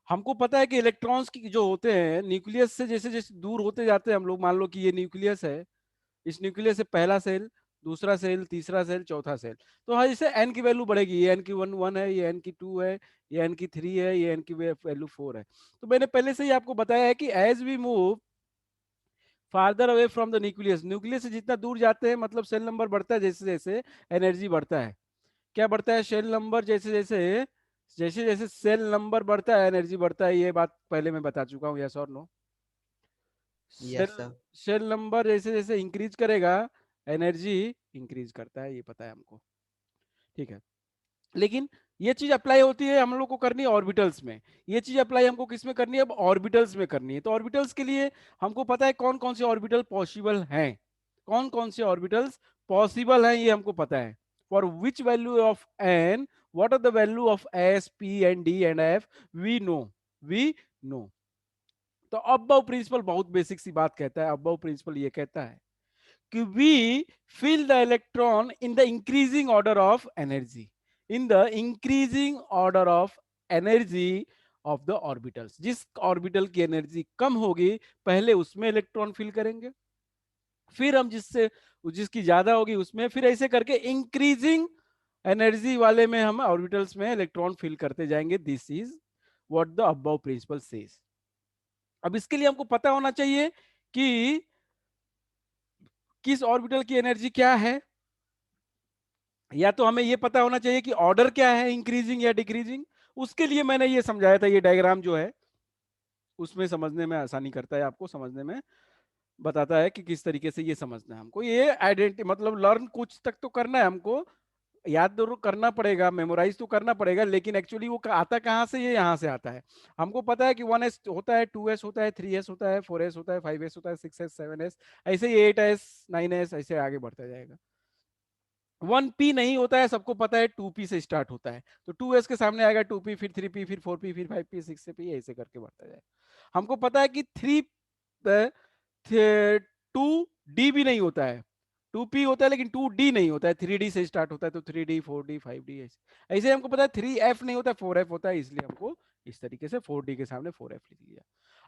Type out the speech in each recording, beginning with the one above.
हमको पता है कि इलेक्ट्रॉन्स की जो होते हैं न्यूक्लियस से जैसे जैसे दूर होते जाते हैं हम लोग, मान लो कि ये न्यूक्लियस है, इस न्यूक्लियस से पहला सेल, दूसरा सेल, तीसरा सेल, चौथा सेल, तो हाँ जैसे एन की वैल्यू बढ़ेगी, ये एन की वन है, ये एन की टू है, ये एन की थ्री है, ये एन की वैल्यू फोर है। तो मैंने पहले से ही आपको बताया है कि as we move farther away from the nucleus, nucleus से जितना दूर जाते हैं मतलब सेल नंबर बढ़ता है, जैसे जैसे एनर्जी बढ़ता है। क्या बढ़ता है? सेल नंबर, जैसे जैसे जैसे जैसे सेल नंबर बढ़ता है एनर्जी बढ़ता है, ये बात पहले मैं बता चुका हूँ, यस और no. Cell yes sir. Cell number जैसे जैसे इंक्रीज करेगा एनर्जी इंक्रीज करता है, ये पता है हमको, ठीक है। लेकिन ये चीज अप्लाई होती है हम लोग को करनी है ऑर्बिटल्स में, ये चीज अप्लाई हमको किस में करनी है? अब ऑर्बिटल्स में करनी है। तो ऑर्बिटल्स के लिए हमको पता है कौन कौन से ऑर्बिटल पॉसिबल हैं, कौन कौन से ऑर्बिटल्स पॉसिबल हैं, ये हमको पता है। For which value of N, what are the value of S, P and D and F, we know, we know. तो अबव प्रिंसिपल बहुत बेसिक सी बात कहता है। अबव प्रिंसिपल ये कहता है कि we fill the electron in the increasing order of energy, in the increasing order of energy of the orbitals। जिस ऑर्बिटल की एनर्जी कम होगी पहले उसमें इलेक्ट्रॉन फिल करेंगे, फिर हम जिससे जिसकी ज्यादा होगी उसमें, फिर ऐसे करके इंक्रीजिंग एनर्जी वाले में हम ऑर्बिटल्स में इलेक्ट्रॉन फिल करते जाएंगे। This is what the Aufbau principle says. अब इसके लिए हमको पता होना चाहिए कि किस ऑर्बिटल की एनर्जी क्या है, या तो हमें ये पता होना चाहिए कि ऑर्डर क्या है, इंक्रीजिंग या डिक्रीजिंग। उसके लिए मैंने ये समझाया था, ये डायग्राम जो है उसमें समझने में आसानी करता है, आपको समझने में बताता है कि किस तरीके से ये समझना है हमको। ये आइडेंटिटी मतलब लर्न कुछ तक तो करना है हमको, याद जरूर करना पड़ेगा, मेमोराइज तो करना पड़ेगा, लेकिन एक्चुअली वो आता कहाँ से? ये यहाँ से आता है। हमको पता है कि 1s होता है, 2s होता है, 3s होता है, 4s होता है, 5s होता है, 6s, 7s, ऐसे ही 8s, 9s ऐसे आगे बढ़ता जाएगा। 1p नहीं होता है, सबको पता है 2p से स्टार्ट होता है, तो 2s के सामने आएगा 2p, फिर 3p, फिर 4p, फिर 5p, 6p, ऐसे करके बढ़ता जाए। हमको पता है कि 2d भी नहीं होता है, 2p होता है लेकिन 2d नहीं होता है, 3d से स्टार्ट होता है, तो 3d, 4d, 5d ऐसे ऐसे हमको पता है। 3f नहीं होता है, 4f होता है, इसलिए हमको इस तरीके से 4d के सामने 4f लिख लिया।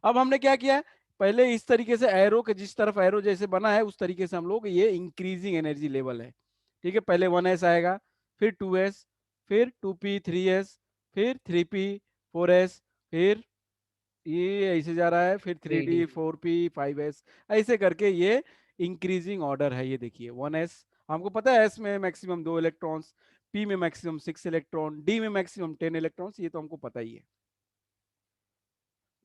अब हमने क्या किया, पहले इस तरीके से एरो के जिस तरफ एरो जैसे बना है उस तरीके से हम लोग, ये इंक्रीजिंग एनर्जी लेवल है, ठीक है। पहले 1s आएगा, फिर 2s, फिर 2p, 3s, फिर 3p, 4s, फिर ये ऐसे जा रहा है, फिर three 3d, D. 4p, 5s, ऐसे करके ये इंक्रीजिंग ऑर्डर है। ये देखिए 1s, हमको पता है s में मैक्सिमम 2 इलेक्ट्रॉन्स, p में मैक्सिमम 6 इलेक्ट्रॉन, d में मैक्सिमम 10 इलेक्ट्रॉन्स, ये तो हमको पता ही है।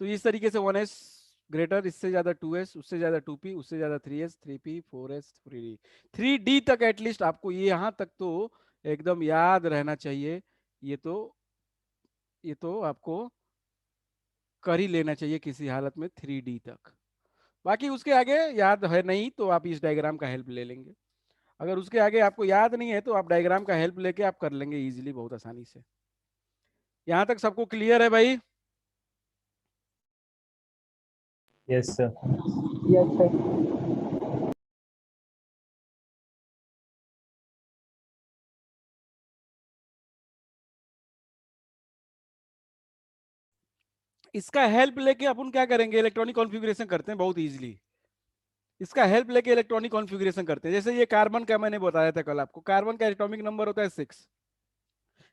तो इस तरीके से 1s ग्रेटर, इससे ज्यादा 2s, उससे ज्यादा 2p, उससे ज्यादा 3s, 3p, 4s, 3d, 3d तक एटलीस्ट आपको ये यहां तक तो एकदम याद रहना चाहिए। ये तो ये तो आपको कर ही लेना चाहिए किसी हालत में 3d तक। बाकी उसके आगे याद है नहीं तो आप इस डायग्राम का हेल्प ले लेंगे। अगर उसके आगे आपको याद नहीं है तो आप डायग्राम का हेल्प लेके आप कर लेंगे इजीली, बहुत आसानी से। यहां तक सबको क्लियर है भाई? Yes sir. Yes sir. इसका हेल्प लेके अपन क्या करेंगे, इलेक्ट्रॉनिक कॉन्फ़िगरेशन करते हैं बहुत इजीली। इसका हेल्प लेके इलेक्ट्रॉनिक कॉन्फ़िगरेशन करते हैं। जैसे ये कार्बन का मैंने बताया था कल आपको, कार्बन का एटॉमिक नंबर होता है 6।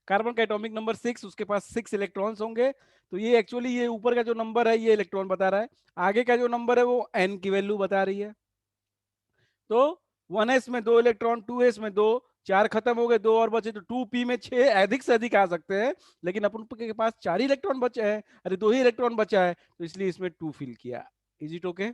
कार्बन का एटॉमिक नंबर 6, उसके पास 6 इलेक्ट्रॉन्स होंगे। तो ये एक्चुअली ये ऊपर का जो नंबर है ये इलेक्ट्रॉन बता रहा है, आगे का जो नंबर है वो एन की वैल्यू बता रही है। तो 1s में 2 इलेक्ट्रॉन, 2s में 2, 4 खत्म हो गए, 2 और बचे, तो 2p में 6, अधिक से अधिक आ सकते हैं, लेकिन अपन के पास 4 इलेक्ट्रॉन बचे हैं, अरे 2 ही इलेक्ट्रॉन बचा है, तो इसलिए इसमें 2 फिल किया। Is it okay?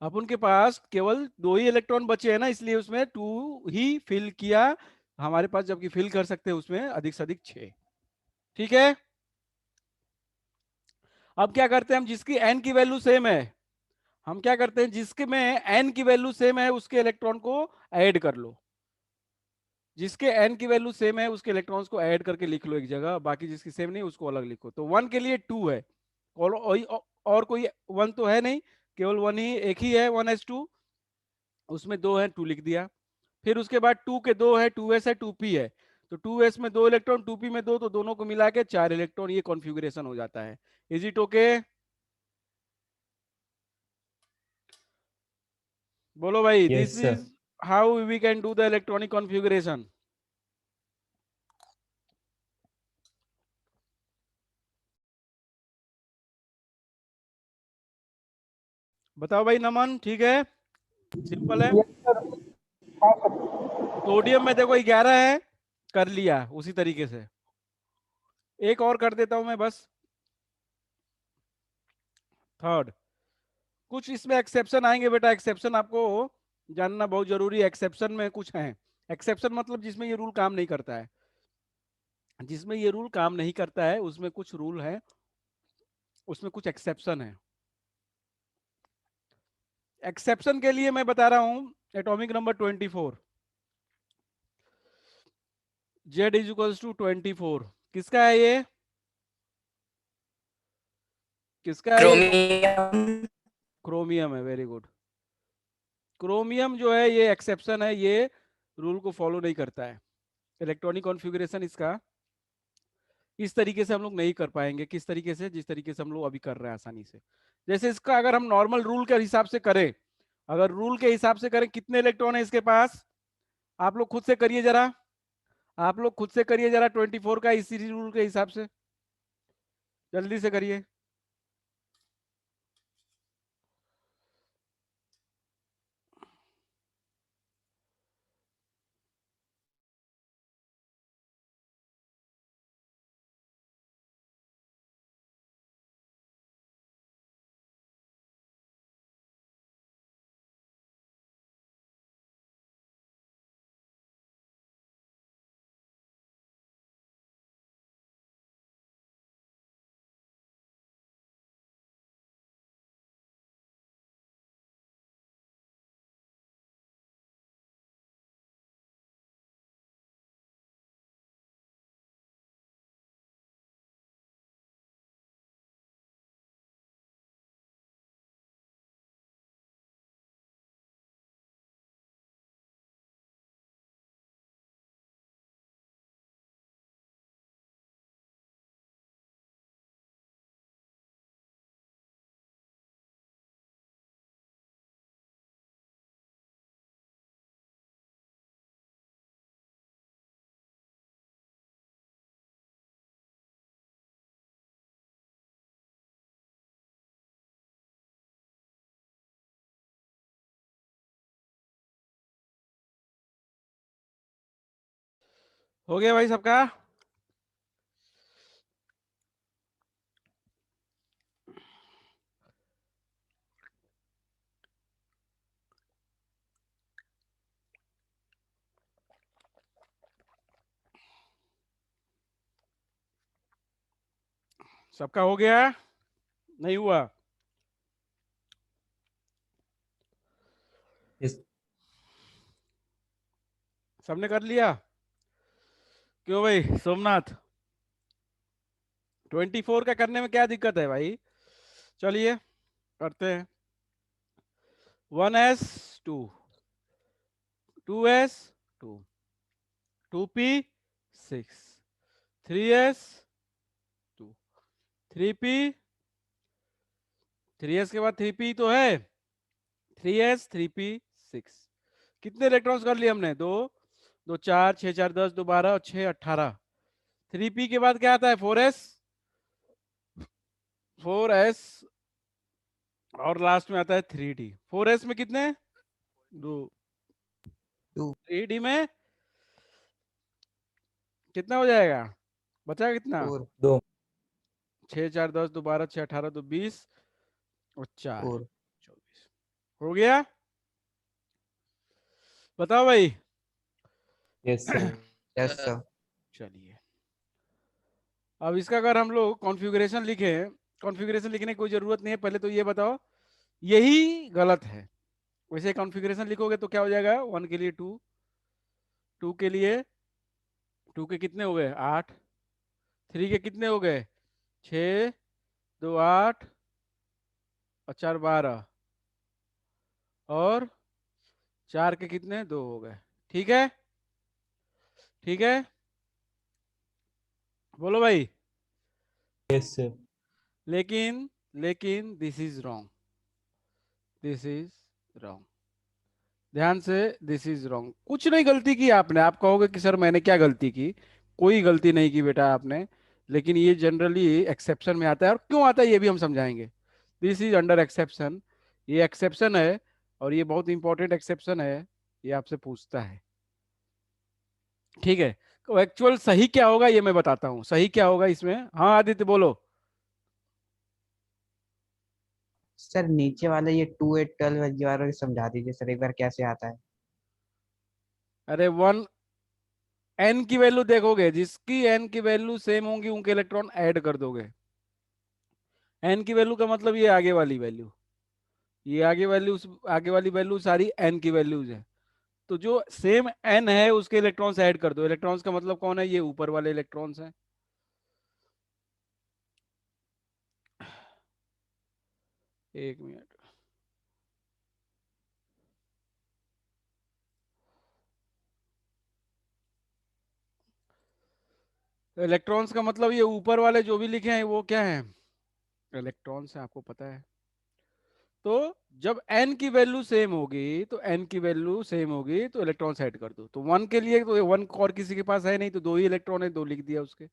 अपन के पास केवल 2 ही इलेक्ट्रॉन बचे हैं ना, इसलिए उसमें 2 ही फिल किया हमारे पास, जबकि फिल कर सकते हैं उसमें अधिक से अधिक 6। ठीक है। अब क्या करते हैं हम, जिसकी n की वैल्यू सेम है, हम क्या करते हैं जिसके में n की वैल्यू सेम है उसके इलेक्ट्रॉन को ऐड कर लो। जिसके n की वैल्यू सेम है उसके इलेक्ट्रॉन्स को ऐड करके लिख लो एक जगह, बाकी जिसकी सेम नहीं उसको अलग लिखो। तो 1 के लिए 2 है, और कोई 1 तो है नहीं, केवल 1 ही, एक ही है 1s2, उसमें 2 है, 2 लिख दिया। फिर उसके बाद 2 के 2 है, 2s है, 2p है, तो 2s में 2 इलेक्ट्रॉन, 2p में 2, तो दोनों को मिला के 4 इलेक्ट्रॉन, ये कॉन्फ़िगरेशन हो जाता है। Is it okay? बोलो भाई, Yes, this sir. Is how we can do the electronic configuration. बताओ भाई नमन, ठीक है, सिंपल है। Yes sir. हाँ सर। सोडियम में देखो 11 है, कर लिया उसी तरीके से। एक और कर देता हूं मैं बस, थर्ड। कुछ इसमें एक्सेप्शन आएंगे बेटा, एक्सेप्शन आपको जानना बहुत जरूरी है। एक्सेप्शन में कुछ है, एक्सेप्शन मतलब जिसमें ये रूल काम नहीं करता है, जिसमें ये रूल काम नहीं करता है उसमें कुछ रूल है, उसमें कुछ एक्सेप्शन है। एक्सेप्शन के लिए मैं बता रहा हूं, atomic number 24, Z is equals to 24। किसका है ये? किसका है ये? क्रोमियम। क्रोमियम है, वेरी गुड। क्रोमियम जो है ये एक्सेप्शन है, ये रूल को फॉलो नहीं करता है। इलेक्ट्रॉनिक कॉन्फ़िगरेशन इसका इस तरीके से हम लोग नहीं कर पाएंगे। किस तरीके से? जिस तरीके से हम लोग अभी कर रहे हैं आसानी से। जैसे इसका अगर हम नॉर्मल रूल के हिसाब से करें, अगर रूल के हिसाब से करें, कितने इलेक्ट्रॉन है इसके पास? आप लोग खुद से करिए जरा, आप लोग खुद से करिए जरा 24 का, इसी रूल के हिसाब से जल्दी से करिए। हो गया भाई सबका? सबका हो गया? नहीं हुआ? Yes. सबने कर लिया? क्यों भाई सोमनाथ, 24 का करने में क्या दिक्कत है भाई? चलिए करते हैं। 1s 2, 2s 2, 2p 6, 3s 2, 3p, 3s के बाद 3p तो है, 3s 3p 6। कितने इलेक्ट्रॉन्स कर लिए हमने? दो, दो 4, 6 4 10, 2 12 और 6 18। 3p के बाद क्या आता है? 4s, 4s और लास्ट में आता है 3d। 4s में कितने? दो। 2। 3d में कितना हो जाएगा? बचा कितना? 4। 2. 6 4 10, 2 12, 6 18, 2 20 और 4 4। 24। हो गया? बताओ भाई। Yes, sir. Yes sir. चलिए, अब इसका अगर हम लोग कॉन्फ़िगरेशन लिखें, कॉन्फ़िगरेशन लिखने की कोई जरूरत नहीं है, पहले तो ये बताओ यही गलत है। वैसे कॉन्फ़िगरेशन लिखोगे तो क्या हो जाएगा? 1 के लिए 2, 2 के लिए, 2 के कितने हो गए? 8, 3 के कितने हो गए? 6, 2 8 और 4 12 और 4 के कितने? 2 हो गए। ठीक है, ठीक है। बोलो भाई। Yes, sir. लेकिन लेकिन this is wrong, this is wrong. ध्यान से, दिस इज रॉन्ग। कुछ नहीं गलती की आपने, आप कहोगे कि सर मैंने क्या गलती की, कोई गलती नहीं की बेटा आपने। लेकिन ये जनरली एक्सेप्शन में आता है, और क्यों आता है ये भी हम समझाएंगे। दिस इज अंडर एक्सेप्शन, ये एक्सेप्शन है, और ये बहुत इंपॉर्टेंट एक्सेप्शन है, ये आपसे पूछता है। ठीक है, तो एक्चुअल सही क्या होगा ये मैं बताता हूं, सही क्या होगा इसमें। हाँ आदित्य बोलो। सर नीचे वाले ये 2 8 12 ये वाला समझा दीजिए सर एक बार कैसे आता है। अरे वन, एन की वैल्यू देखोगे, जिसकी एन की वैल्यू सेम होंगी उनके इलेक्ट्रॉन ऐड कर दोगे। एन की वैल्यू का मतलब ये आगे वाली वैल्यू, ये आगे वैल्यू, आगे वाली वैल्यू सारी एन की वैल्यूज है। तो जो सेम एन है उसके इलेक्ट्रॉन्स ऐड कर दो। इलेक्ट्रॉन्स का मतलब कौन है, ये ऊपर वाले इलेक्ट्रॉन्स हैं। एक मिनट, तो इलेक्ट्रॉन्स का मतलब ये ऊपर वाले जो भी लिखे हैं वो क्या है, इलेक्ट्रॉन्स है, आपको पता है। तो जब n की वैल्यू सेम होगी, तो n की वैल्यू सेम होगी तो इलेक्ट्रॉन ऐड कर दो। तो 1 के लिए तो 1 और किसी के पास है नहीं, तो 2 ही इलेक्ट्रॉन है, 2 लिख दिया उसके।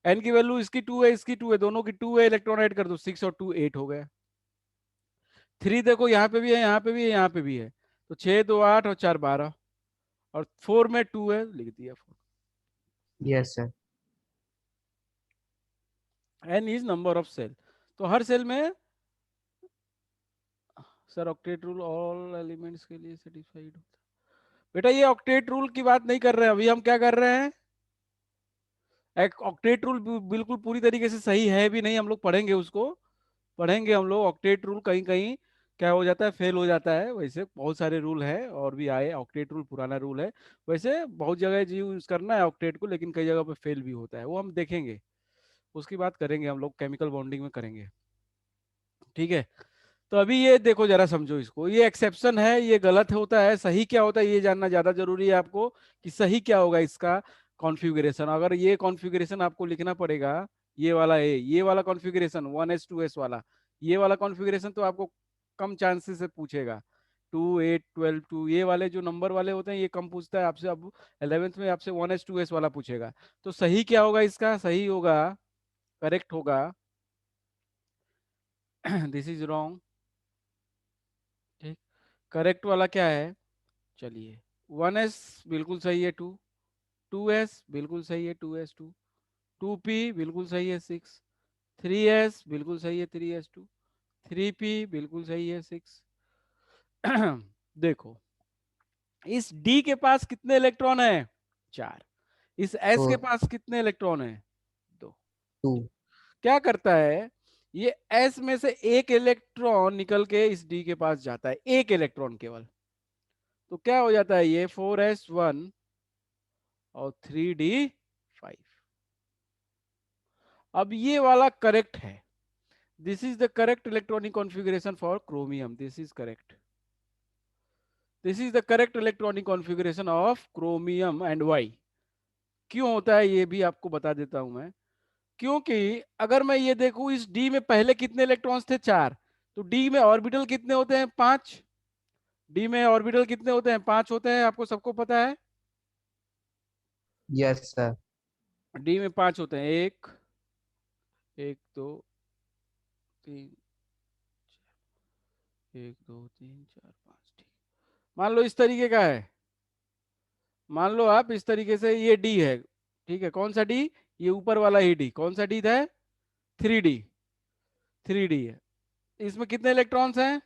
n की वैल्यू इसकी 2 है, इसकी 2 है, दोनों की 2 है, इलेक्ट्रॉन ऐड कर दो, 6 और 2 8 हो गया। 3 देखो यहाँ पे भी है, यहाँ पे भी है, यहाँ पे भी है, तो 6 2 8 और 4 12, और 4 में 2 है, लिख दिया 4। Yes sir. n is number of cell, तो हर सेल में, sir octet rule all elements के लिए सेटिस्फाइड होता है। बेटा ये ऑक्टेट रूल की बात नहीं कर रहे हैं, अभी हम क्या कर रहे हैं, एक ऑक्टेट रूल बिल्कुल पूरी तरीके से सही है भी नहीं, हम लोग पढ़ेंगे उसको, पढ़ेंगे हम लोग। ऑक्टेट रूल कहीं कहीं क्या हो जाता है, फेल हो जाता है। वैसे बहुत सारे रूल है और भी आए, ऑक्टेट रूल पुराना रूल है, वैसे बहुत जगह यूज करना है ऑक्टेट को, लेकिन कई जगह पे फेल भी होता है, वो हम देखेंगे, उसकी बात करेंगे हम लोग, केमिकल बॉन्डिंग में करेंगे। ठीक है, तो अभी ये देखो जरा समझो इसको, ये एक्सेप्शन है, ये गलत होता है, सही क्या होता है ये जानना ज्यादा जरूरी है आपको, कि सही क्या होगा इसका कॉन्फ़िगरेशन। अगर ये कॉन्फ़िगरेशन आपको लिखना पड़ेगा, ये वाला ए, ये वाला कॉन्फ़िगरेशन 1s 2s वाला, ये वाला कॉन्फ़िगरेशन तो आपको कम चांसेस से पूछेगा। 2 8 12 2 ये वाले जो नंबर वाले होते हैं ये कम पूछता है आपसे। अब 11th में आपसे 1s 2s वाला पूछेगा। तो सही क्या होगा इसका, सही होगा, करेक्ट होगा दिस इज रॉन्ग। ठीक, करेक्ट वाला क्या है, चलिए 1s बिल्कुल सही है, 2 2s बिल्कुल सही है, 2s 2, 2p बिल्कुल सही है, 6 3s बिल्कुल सही है, 3s 2, 3p बिल्कुल सही है, 6 देखो इस d के पास कितने इलेक्ट्रॉन है, 4। इस s के 4 पास कितने इलेक्ट्रॉन है, 2। 2। क्या करता है, ये s में से एक इलेक्ट्रॉन निकल के इस d के पास जाता है, एक इलेक्ट्रॉन केवल। तो क्या हो जाता है, ये 4s1 और 3d5। अब ये वाला करेक्ट है, this is the correct electronic configuration for chromium, this is correct, this is the correct electronic configuration of chromium and why. क्यों होता है ये भी आपको बता देता हूं मैं। क्योंकि अगर मैं ये देखूं, इस डी में पहले कितने इलेक्ट्रॉन्स थे, 4, तो डी में ऑर्बिटल कितने होते हैं, 5। डी में ऑर्बिटल कितने होते हैं, 5 होते हैं, आपको सबको पता है। Yes sir. डी में 5 होते हैं, एक, एक दो तीन, एक दो तीन चार पांच, ठीक। मान लो इस तरीके का है, मान लो आप इस तरीके से, ये डी है, ठीक है, कौन सा डी, ये ऊपर वाला ही डी, कौन सा डी था, 3d, 3d है। इसमें कितने इलेक्ट्रॉन्स हैं,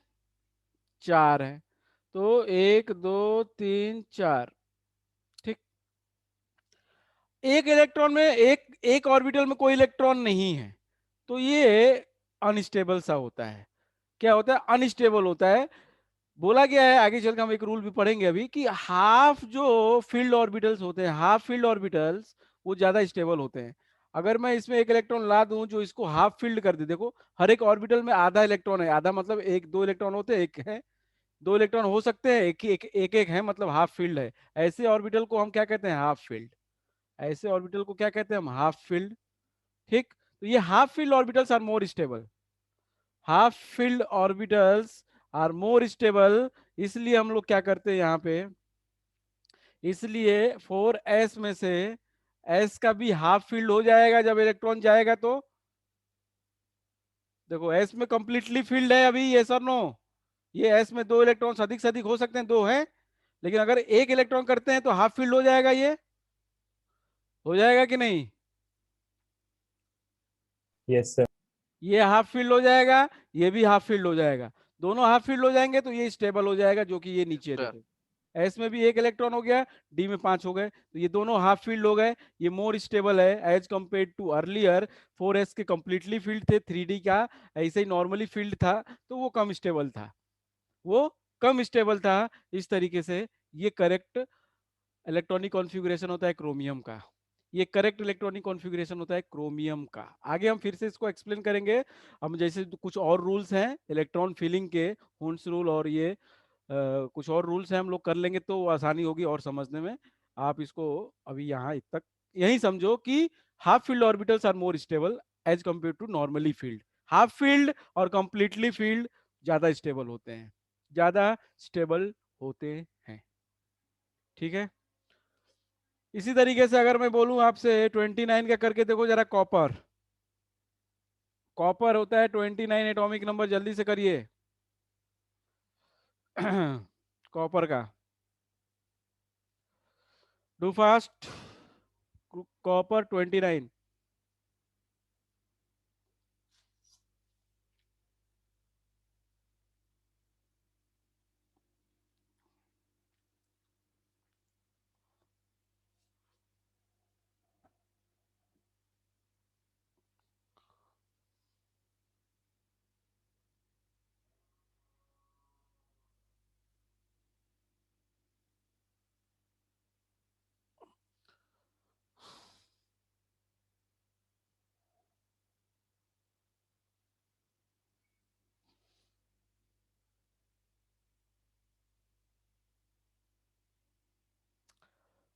4 हैं। तो 1 2 3 4, ठीक। एक इलेक्ट्रॉन में, एक ऑर्बिटल में कोई इलेक्ट्रॉन नहीं है, तो ये अनस्टेबल सा होता है। क्या होता है, अनस्टेबल होता है। बोला गया है, आगे चलकर हम एक रूल भी पढ़ेंगे अभी, कि हाफ जो फील्ड ऑर्बिटल्स होते हैं, हाफ फील्ड ऑर्बिटल्स वो ज्यादा स्टेबल होते हैं। अगर मैं इसमें एक इलेक्ट्रॉन ला दूं जो इसको हाफ फील्ड कर दे, देखो हर एक ऑर्बिटल में आधा इलेक्ट्रॉन है, आधा मतलब एक दो इलेक्ट्रॉन होते हैं, एक है, दो इलेक्ट्रॉन हो सकते हैं, एक ही एक एक है, मतलब हाफ फील्ड है। ऐसे ऑर्बिटल को हम क्या कहते हैं, हाफ फील्ड। ऐसे ऑर्बिटल को क्या कहते हैं हम, हाफ फिल्ड। ठीक, तो ये half filled orbitals are more stable, half filled orbitals are more stable. इसलिए हम लोग क्या करते हैं यहाँ पे, इसलिए 4s में से s का भी हाफ फील्ड हो जाएगा जब इलेक्ट्रॉन जाएगा। तो देखो s में कंप्लीटली फील्ड है अभी, ये सर नो, ये s में 2 इलेक्ट्रॉन अधिक से अधिक हो सकते हैं, 2 है, लेकिन अगर 1 इलेक्ट्रॉन करते हैं तो हाफ फील्ड हो जाएगा, ये हो जाएगा कि नहीं, Yes, sir. ये हाफ फील्ड हो जाएगा, ये भी हाफ फील्ड हो जाएगा, दोनों हाफ फील्ड हो जाएंगे तो ये स्टेबल हो जाएगा, जो कि ये नीचे है। sir. देखो एस में भी 1 इलेक्ट्रॉन हो गया, डी में 5 हो गए, तो ये दोनों हाफ फील्ड हो गए, ये मोर स्टेबल है as compared to earlier. 4s के कंप्लीटली फील्ड थे, 3d का ऐसे ही नॉर्मली फील्ड था, तो वो कम स्टेबल था, वो कम स्टेबल था। इस तरीके से ये करेक्ट इलेक्ट्रॉनिक कॉन्फ़िगरेशन होता है क्रोमियम का, ये करेक्ट इलेक्ट्रॉनिक कॉन्फ़िगरेशन होता है क्रोमियम का। आगे हम फिर से इसको एक्सप्लेन करेंगे, हम जैसे कुछ और रूल्स हैं इलेक्ट्रॉन फिलिंग के, हुंस रूल और ये कुछ और रूल्स हैं, हम लोग कर लेंगे तो आसानी होगी और समझने में। आप इसको अभी यहाँ तक यही समझो कि half filled orbitals are more stable as compared to normally filled. Half filled और कंप्लीटली फील्ड ज्यादा स्टेबल होते हैं, ज्यादा स्टेबल होते हैं। ठीक है, इसी तरीके से अगर मैं बोलूं आपसे 29 का करके देखो जरा, कॉपर, कॉपर होता है 29 एटॉमिक नंबर, जल्दी से करिए कॉपर का, डू फास्ट, कॉपर 29।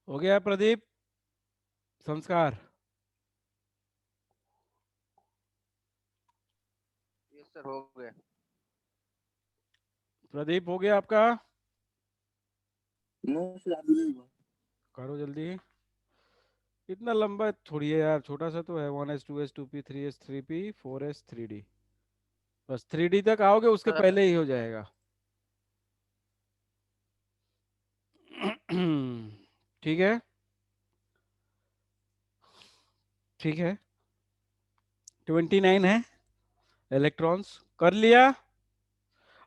हो गया प्रदीप, संस्कार, Yes sir, हो गया। प्रदीप हो गया आपका, नो सर अभी नहीं हुआ। करो जल्दी, इतना लंबा थोड़ी है यार, छोटा सा तो है। 1s 2s 2p 3s 3p 4s 3d, बस 3d तक आओगे उसके सर पहले ही हो जाएगा ठीक है, ठीक है, 29 है इलेक्ट्रॉन्स, कर लिया।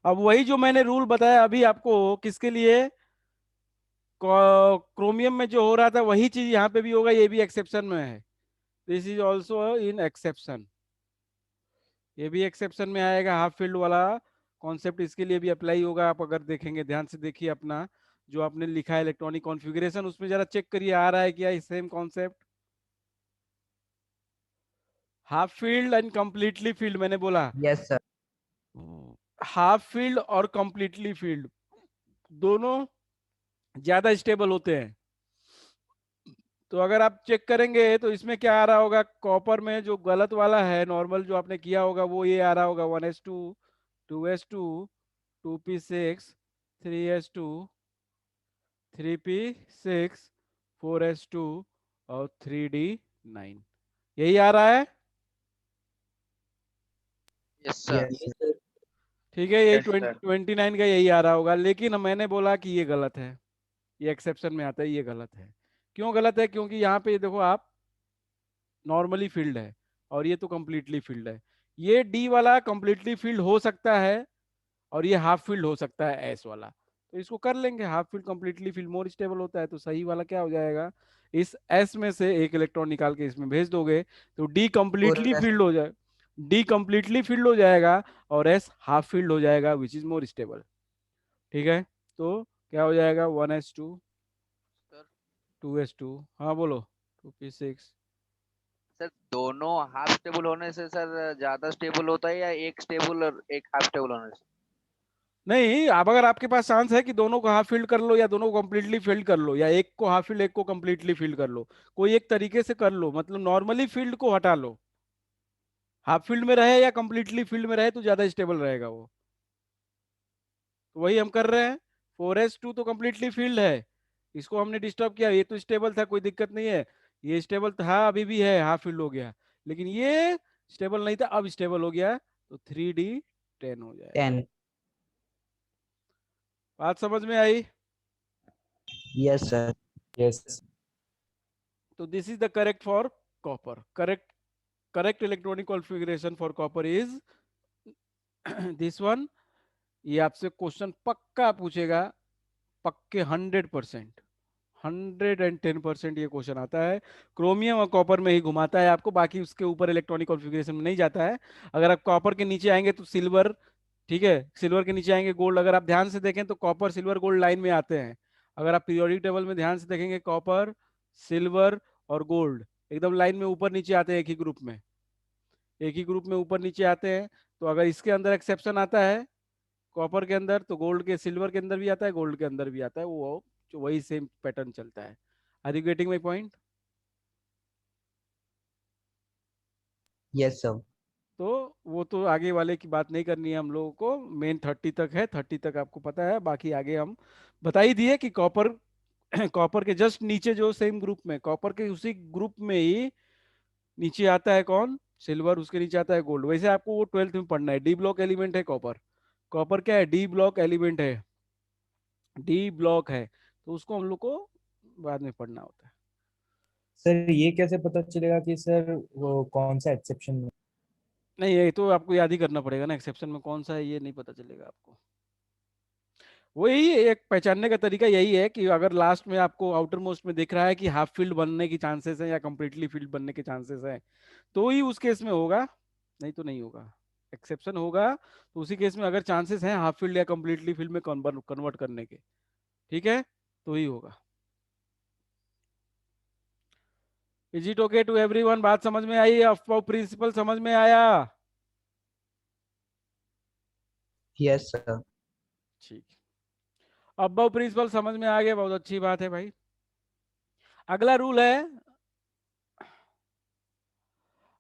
अब वही जो मैंने रूल बताया अभी आपको, किसके लिए, क्रोमियम में जो हो रहा था वही चीज यहाँ पे भी होगा, ये भी एक्सेप्शन में है, this is also in exception, ये भी एक्सेप्शन में आएगा। हाफ फील्ड वाला कॉन्सेप्ट इसके लिए भी अप्लाई होगा। आप अगर देखेंगे ध्यान से देखिए अपना जो आपने लिखा है इलेक्ट्रॉनिक कॉन्फ़िगरेशन, उसमें जरा चेक करिए आ रहा है क्या same concept. Half field and completely field मैंने बोला, यस सर। हाफ फील्ड और कंप्लीटली फील्ड दोनों ज्यादा स्टेबल होते हैं। तो अगर आप चेक करेंगे तो इसमें क्या आ रहा होगा, कॉपर में जो गलत वाला है नॉर्मल जो आपने किया होगा वो ये आ रहा होगा, 1s2 2s2 2p6 3s2 3p6 4s2 और 3d9, यही आ रहा है। Yes sir. Yes yes sir. Sir. ठीक है, यही Yes, sir. 29 का यही आ रहा होगा, लेकिन मैंने बोला कि ये गलत है, ये एक्सेप्शन में आता है, ये गलत है। क्यों गलत है, क्योंकि यहाँ पे देखो आप नॉर्मली फील्ड है और ये तो कंप्लीटली फील्ड है, ये डी वाला कंप्लीटली फील्ड हो सकता है और ये हाफ फील्ड हो सकता है एस वाला, तो इसको कर लेंगे। Half field completely field more stable होता है, तो सही वाला क्या हो जाएगा, इस एस में से एक इलेक्ट्रॉन निकाल के इसमें भेज दोगे तो डी कंप्लीटली पूरा फील्ड हो जाए, डी कंप्लीटली फील्ड हो जाएगा और एस हाफ फील्ड हो जाएगा, विच इज मोर स्टेबल। ठीक है, तो क्या हो जाएगा, 1s2 सर 2s2, हाँ बोलो, 2p6। सर दोनों हाफ स्टेबल होने से सर ज्यादा स्टेबल होता है या एक स्टेबल और एक हाफ स्टेबल होने से? नहीं, अब अगर आपके पास चांस है कि दोनों को हाफ फील्ड कर लो या दोनों को कंप्लीटली फील्ड कर लो या एक को हाफ फील्ड एक को कंप्लीटली फील्ड कर लो, कोई एक तरीके से कर लो, मतलब नॉर्मली फील्ड को हटा लो, हाफ फील्ड में रहे या कंप्लीटली फील्ड में रहे तो ज्यादा स्टेबल रहेगा वो। तो वही हम कर रहे हैं। 4s2 तो कंप्लीटली फील्ड है, इसको हमने डिस्टर्ब किया, ये तो स्टेबल था, कोई दिक्कत नहीं है। ये स्टेबल था, अभी भी है, हाफ फील्ड हो गया। लेकिन ये स्टेबल नहीं था, अब स्टेबल हो गया, तो 3d10 हो जाएगा। 10। बात समझ में आई? Yes sir. Yes. तो this is the correct for copper. Correct electronic configuration for copper is this one. ये आपसे क्वेश्चन पक्का पूछेगा, पक्के 100%, 110% ये क्वेश्चन आता है। क्रोमियम और कॉपर में ही घुमाता है आपको, बाकी उसके ऊपर इलेक्ट्रॉनिक कॉन्फ़िगरेशन में नहीं जाता है। अगर आप कॉपर के नीचे आएंगे तो सिल्वर, ठीक है, सिल्वर के नीचे आएंगे गोल्ड। अगर आप ध्यान से देखें तो कॉपर सिल्वर गोल्ड लाइन में आते हैं। अगर आप पीरियोडिक टेबल में ध्यान से देखेंगे, कॉपर, सिल्वर और गोल्ड एकदम लाइन में ऊपर नीचे आते हैं, एक ही ग्रुप में, एक ही ग्रुप में ऊपर नीचे आते हैं। तो अगर इसके अंदर एक्सेप्शन आता है कॉपर के अंदर, तो गोल्ड के, सिल्वर के अंदर भी आता है, गोल्ड के अंदर भी आता है, वो जो वही सेम पैटर्न चलता है। Are you getting my point? Yes sir. तो वो तो आगे वाले की बात नहीं करनी है हम लोगों को, मेन 30 तक है, 30 तक आपको पता है, बाकी आगे हम बता ही दिए कि कॉपर कॉपर के जस्ट नीचे जो सेम ग्रुप में, कॉपर के उसी ग्रुप में ही नीचे आता है कौन, सिल्वर, उसके नीचे आता है गोल्ड। वैसे आपको वो 12th में पढ़ना है, डी ब्लॉक एलिमेंट है कॉपर। कॉपर क्या है? डी ब्लॉक एलिमेंट है, डी ब्लॉक है, तो उसको हम लोग को बाद में पढ़ना होता है। सर ये कैसे पता चलेगा कि सर वो कौन सा एक्सेप्शन में? नहीं, ये तो आपको याद ही करना पड़ेगा ना, एक्सेप्शन में कौन सा है ये नहीं पता चलेगा आपको। वही एक पहचानने का तरीका यही है कि अगर लास्ट में आपको आउटर मोस्ट में दिख रहा है कि हाफ फील्ड बनने की चांसेस है या कंप्लीटली फील्ड बनने के चांसेस है, तो ही उस केस में होगा, नहीं तो नहीं होगा। एक्सेप्शन होगा तो उसी केस में अगर चांसेस हैं हाफ फील्ड या कंप्लीटली फील्ड में कन्वर्ट करने के, ठीक है, तो ही होगा। Is it okay to everyone? बात समझ में आई? अफवाह प्रिंसिपल समझ में आया? Yes sir. ठीक, अब प्रिंसिपल समझ में आ गया, बहुत अच्छी बात है भाई। अगला रूल है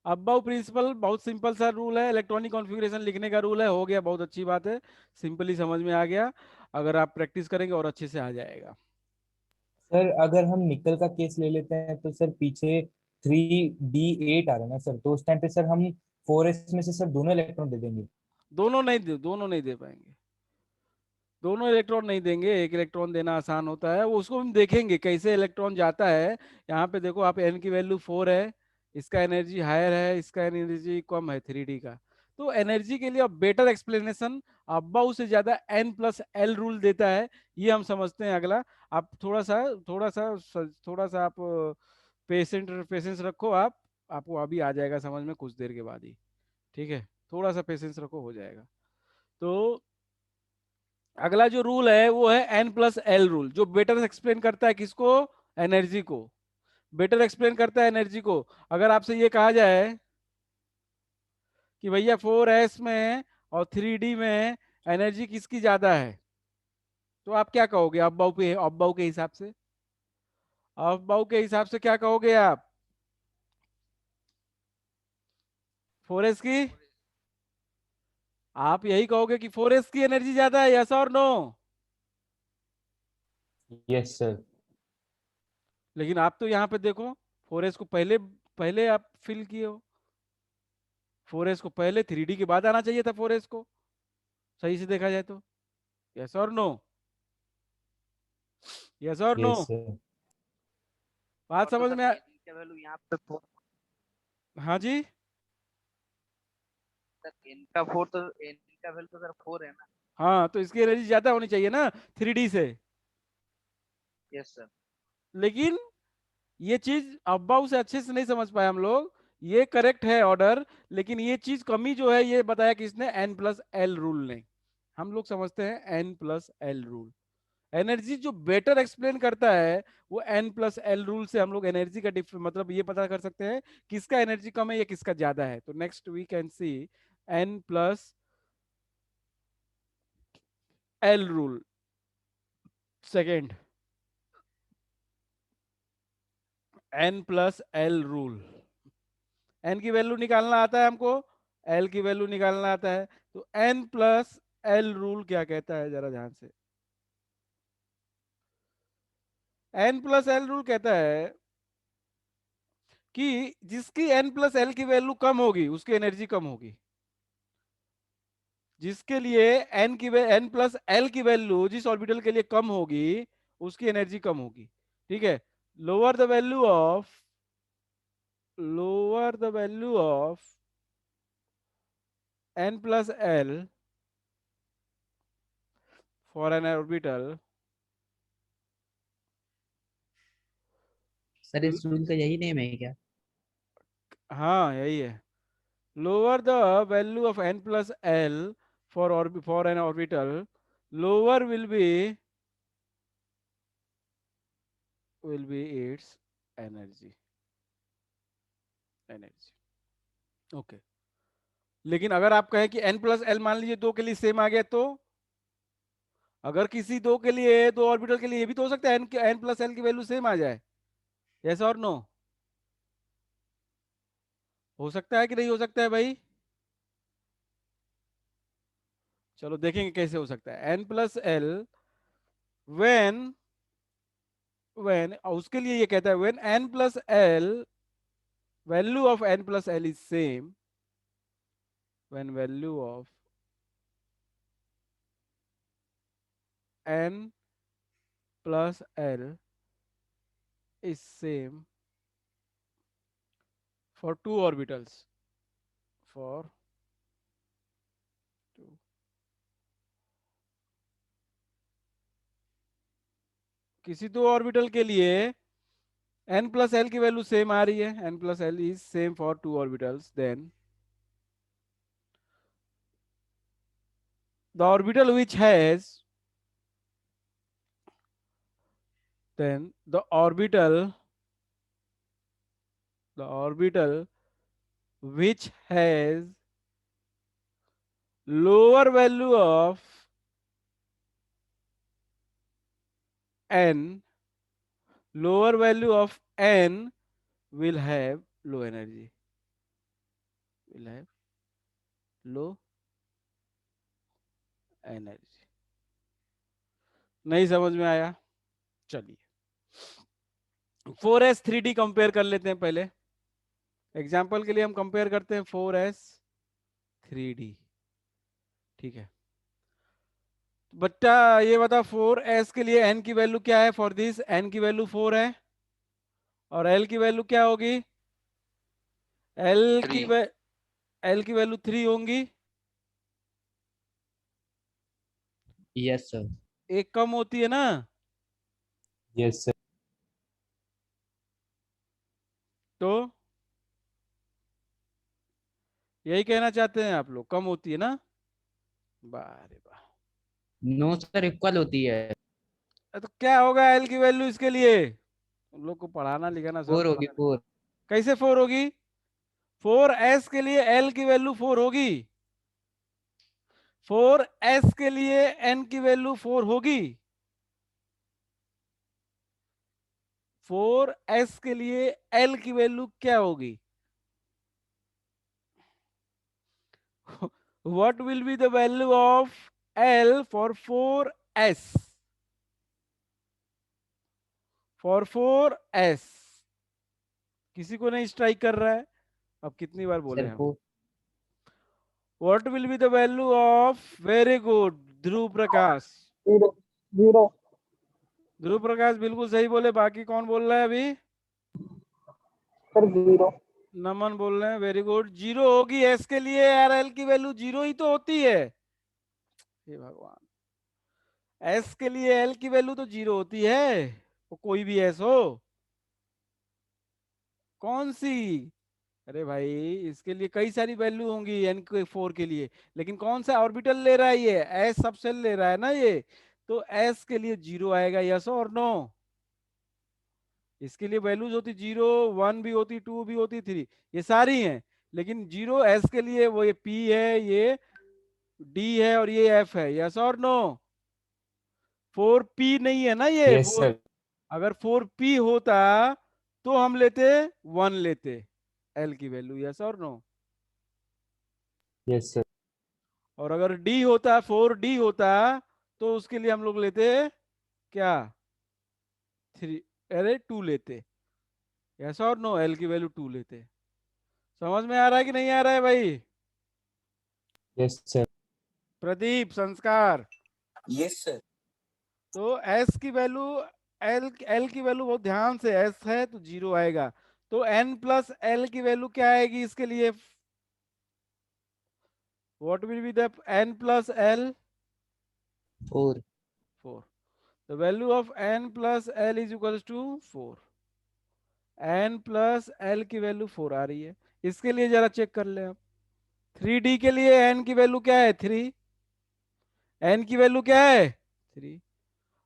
अबाउ प्रिंसिपल, बहुत सिंपल सा रूल है, इलेक्ट्रॉनिक कॉन्फ़िगरेशन लिखने का रूल है, हो गया, बहुत अच्छी बात है, सिंपली समझ में आ गया। अगर आप प्रैक्टिस करेंगे और अच्छे से आ जाएगा। सर अगर हम निकल का केस ले लेते हैं तो सर पीछे 3d8 आ रहा है ना सर, तो उस टाइम पे सर हम 4s में से सर दोनों इलेक्ट्रॉन दे देंगे। दोनों नहीं दे पाएंगे, दोनों इलेक्ट्रॉन नहीं देंगे, एक इलेक्ट्रॉन देना आसान होता है, वो उसको हम देखेंगे कैसे इलेक्ट्रॉन जाता है। यहाँ पे देखो आप, एन की वैल्यू 4 है, इसका एनर्जी हायर है, इसका एनर्जी कम है 3d का। तो एनर्जी के लिए अब बेटर एक्सप्लेनेशन अब्बाउ से ज्यादा n+l रूल देता है, ये हम समझते हैं। अगला आप थोड़ा सा आप पेशेंस रखो, आप आपको अभी आ जाएगा समझ में कुछ देर के बाद ही, ठीक है, थोड़ा सा पेशेंस रखो, हो जाएगा। तो अगला जो रूल है वो है n+l रूल, जो बेटर एक्सप्लेन करता है किसको, एनर्जी को, बेटर एक्सप्लेन करता है एनर्जी को। अगर आपसे ये कहा जाए कि भैया 4s में और 3d में एनर्जी किसकी ज्यादा है, तो आप क्या कहोगे? अब्बाउ के हिसाब से, अब्बाउ के हिसाब से क्या कहोगे आप? 4s की, आप यही कहोगे कि 4s की एनर्जी ज्यादा है, यस और नो? Yes sir. लेकिन आप तो यहाँ पे देखो, 4s को पहले पहले आप फिल किए हो, 4s को पहले, 3d के बाद आना चाहिए था 4s को, सही से देखा जाए तो। यस और नो? यस और नो? Yes sir. बात और तो समझ सर में आ... एन का वैल्यू यहाँ पे 4, हाँ जी, सर एन का 4 तो एन का वैल्यू तो सर 4 है ना। हाँ, तो इसकी एनर्जी ज्यादा होनी चाहिए ना 3d से। Yes sir. लेकिन ये चीज अब्बाऊ से अच्छे से नहीं समझ पाए हम लोग, ये करेक्ट है ऑर्डर, लेकिन ये चीज कमी जो है ये बताया किसने, n+l रूल ने। हम लोग समझते हैं n+l रूल, एनर्जी जो बेटर एक्सप्लेन करता है वो n+l रूल से हम लोग एनर्जी का मतलब ये पता कर सकते हैं किसका एनर्जी कम है या किसका ज्यादा है। तो next we can see n+ L rule. Second, n plus L rule. n की वैल्यू निकालना आता है हमको, l की वैल्यू निकालना आता है, तो n प्लस एल रूल क्या कहता है जरा ध्यान से। n प्लस एल रूल कहता है कि जिसकी n प्लस एल की वैल्यू कम होगी उसकी एनर्जी कम होगी। जिसके लिए n प्लस एल की वैल्यू जिस ऑर्बिटल के लिए कम होगी उसकी एनर्जी कम होगी। ठीक है, lower the value of n plus l for an orbital, sir इस रूल का यही नेम है क्या? हाँ यही है, lower the value of n plus l for an orbital, lower will be its energy। Okay, लेकिन अगर आप कहें कि n plus l मान लीजिए दो के लिए सेम आ गया, तो अगर किसी दो के लिए, दो ऑर्बिटल के लिए ये भी तो हो सकता है n plus l की वैल्यू सेम आ जाए। यस और नो? हो सकता है कि नहीं हो सकता है भाई? चलो देखेंगे कैसे हो सकता है। n plus l when उसके लिए ये कहता है when n plus l value of n plus l is same, when value of n plus l is same for two orbitals, for two, किसी दो ऑर्बिटल के लिए n plus l की वैल्यू सेम आ रही है, n plus l is same for two orbitals, then the orbital which has then the orbital which has lower value of n, lower value of n will have low energy, will have low energy। नहीं समझ में आया? चलिए 4s 3d compare कर लेते हैं पहले। Example के लिए हम कंपेयर करते हैं 4s 3d। ठीक है बच्चा, ये बता 4s के लिए n की वैल्यू क्या है? फॉर दिस n की वैल्यू 4 है, और l की वैल्यू क्या होगी? l की 3। l की वैल्यू 3 होंगी। Yes sir. एक कम होती है ना? Yes sir. तो यही कहना चाहते हैं आप लोग, कम होती है ना? वाह रे वाह। नो सर, इक्वल होती है। तो क्या होगा एल की वैल्यू इसके लिए? उन लोग को पढ़ाना लिखाना सब 4 होगी, पता है। 4। कैसे 4 होगी? 4s के लिए l की वैल्यू 4 होगी, 4s के लिए n की वैल्यू 4 होगी, 4s के लिए l की वैल्यू क्या होगी? What will be the value of l for 4s? For 4s किसी को नहीं स्ट्राइक कर रहा है? अब कितनी बार बोले सर हम? 4। What will be the value of, very good, ध्रुव प्रकाश? 0 ध्रुव प्रकाश बिल्कुल सही बोले। बाकी कौन बोल रहा है अभी? सर 0 नमन बोल रहे हैं, वेरी गुड। 0 होगी एस के लिए यार, एल की वैल्यू 0 ही तो होती है। हे भगवान, एस के लिए एल की वैल्यू तो 0 होती है, वो कोई भी एस हो। कौन सी? अरे भाई इसके लिए कई सारी वैल्यू होंगी एन के 4 के लिए, लेकिन कौन सा ऑर्बिटल ले रहा है ये? एस सबसेल ले रहा है ना ये, तो एस के लिए 0 आएगा। यस और नो? इसके लिए वैल्यूज होती 0, 1 भी होती, 2 भी होती, 3, ये सारी हैं, लेकिन 0 एस के लिए वो ये पी है, ये डी है और ये एफ है। यस और नो? 4p नहीं है ना ये यस सर। अगर 4p होता तो हम लेते 1 लेते l की वैल्यू, यस और नो। Yes sir. और अगर d होता 4d होता तो उसके लिए हम लोग लेते क्या 3, अरे 2 लेते, यस और नो, l की वैल्यू 2 लेते। समझ में आ रहा है कि नहीं आ रहा है भाई? Yes sir. Pradeep Sanskar. Yes sir. तो s की वैल्यू l की वैल्यू बहुत ध्यान से, s है तो 0 आएगा, तो n प्लस l की वैल्यू क्या आएगी इसके लिए? What will be the n plus l? 4। 4। The value of n plus l is equals to 4। n plus l की वैल्यू 4 आ रही है। इसके लिए जरा चेक कर ले आप। 3d के लिए n की वैल्यू क्या है? 3। n की वैल्यू क्या है? 3।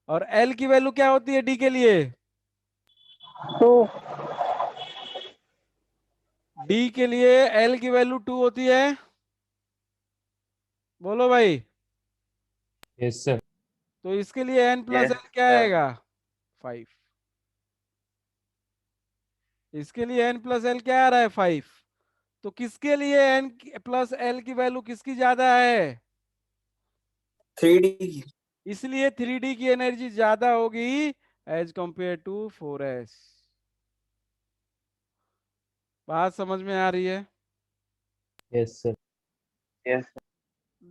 और l की वैल्यू क्या होती है d के लिए? 2। d के लिए l की वैल्यू 2 होती है। बोलो भाई। Yes sir. तो इसके लिए n प्लस Yes, l क्या sir. आएगा? 5। इसके लिए n प्लस l क्या आ रहा है? 5। तो किसके लिए n प्लस l की वैल्यू किसकी ज्यादा है? 3D। इसलिए 3d की एनर्जी ज्यादा होगी एज कंपेयर टू 4s। बात समझ में आ रही है? Yes sir. Yes, sir.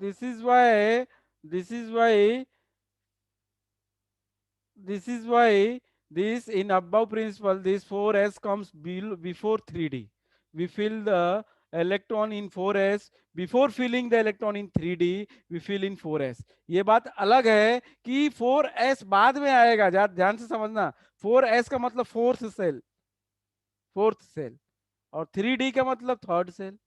This is why this is why this is why this in above principle this 4s comes before 3d. We fill the electron in 4s before filling the electron in 3d we fill in 4s। ये बात अलग है कि 4s बाद में आएगा, ध्यान से समझना। 4s का मतलब फोर्थ सेल और 3d का मतलब थर्ड सेल।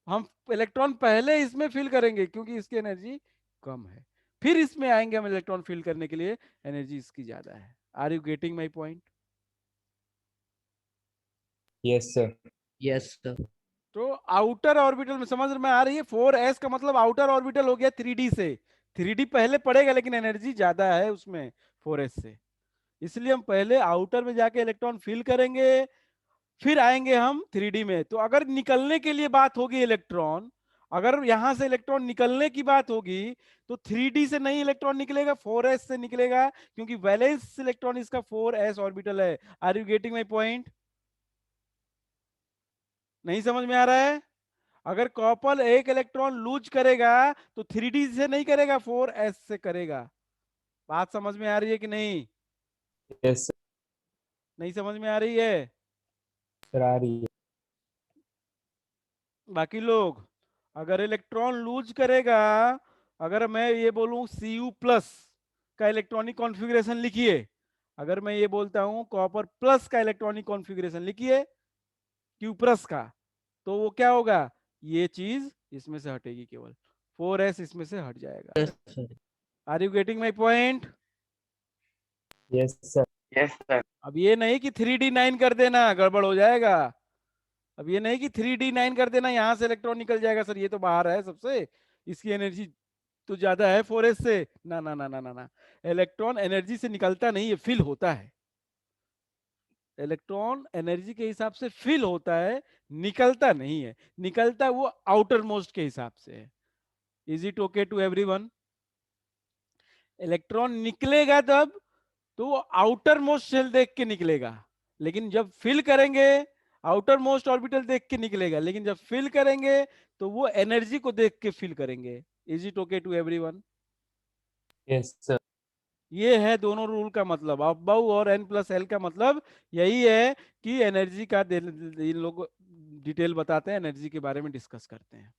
हम इलेक्ट्रॉन पहले इसमें फिल करेंगे क्योंकि इसकी एनर्जी कम है, फिर इसमें आएंगे हम इलेक्ट्रॉन फिल करने के लिए, एनर्जी इसकी ज्यादा है। Are you getting my point? Yes sir. Yes sir. तो आउटर ऑर्बिटल में समझ में आ रही है? 4s का मतलब आउटर ऑर्बिटल हो गया 3d से। 3d पहले पड़ेगा लेकिन एनर्जी ज्यादा है उसमें 4s से, इसलिए हम पहले आउटर में जाके इलेक्ट्रॉन फिल करेंगे, फिर आएंगे हम 3d में। तो अगर निकलने के लिए बात होगी इलेक्ट्रॉन, अगर यहां से इलेक्ट्रॉन निकलने की बात होगी तो 3d से नहीं इलेक्ट्रॉन निकलेगा, 4s से निकलेगा, क्योंकि वैलेंस इलेक्ट्रॉन इसका 4s ऑर्बिटल है। Are you getting my point? नहीं समझ में आ रहा है? अगर कॉपर एक इलेक्ट्रॉन लूज करेगा तो 3d से नहीं करेगा, 4s से करेगा। बात समझ में आ रही है कि नहीं? यस नहीं समझ में आ रही है? सर। आ रही है। बाकी लोग, अगर इलेक्ट्रॉन लूज करेगा, अगर मैं ये बोलूं Cu प्लस का इलेक्ट्रॉनिक कॉन्फ़िगरेशन लिखिए, अगर मैं ये बोलता हूं कॉपर प्लस का इलेक्ट्रॉनिक कॉन्फ़िगरेशन लिखिए Q प्लस का, तो वो क्या होगा? ये चीज इसमें से हटेगी, केवल 4s इसमें से हट जाएगा। Yes sir. Are you getting my point? Yes sir. Yes, sir. अब ये नहीं कि 3d9 कर देना, गड़बड़ हो जाएगा। अब ये नहीं कि 3d9 कर देना, यहां से इलेक्ट्रॉन निकल जाएगा, सर ये तो बाहर है सबसे, इसकी एनर्जी तो ज्यादा है 4s से। ना ना ना ना ना ना, इलेक्ट्रॉन एनर्जी से निकलता नहीं है, फिल होता है। इलेक्ट्रॉन एनर्जी के हिसाब से फिल होता है, निकलता नहीं है। निकलता वो आउटर मोस्ट के हिसाब से है। Is it okay to everyone? Electron निकलेगा तब तो वो आउटर मोस्ट शेल देख के निकलेगा, लेकिन जब फिल करेंगे आउटर मोस्ट ऑर्बिटल देख के निकलेगा, लेकिन जब फिल करेंगे तो वो एनर्जी को देख के फिल करेंगे। Is it okay to everyone? Yes sir. ये है दोनों रूल का मतलब, अबव और n प्लस एल का मतलब यही है कि एनर्जी का इन लोग डिटेल बताते हैं, एनर्जी के बारे में डिस्कस करते हैं।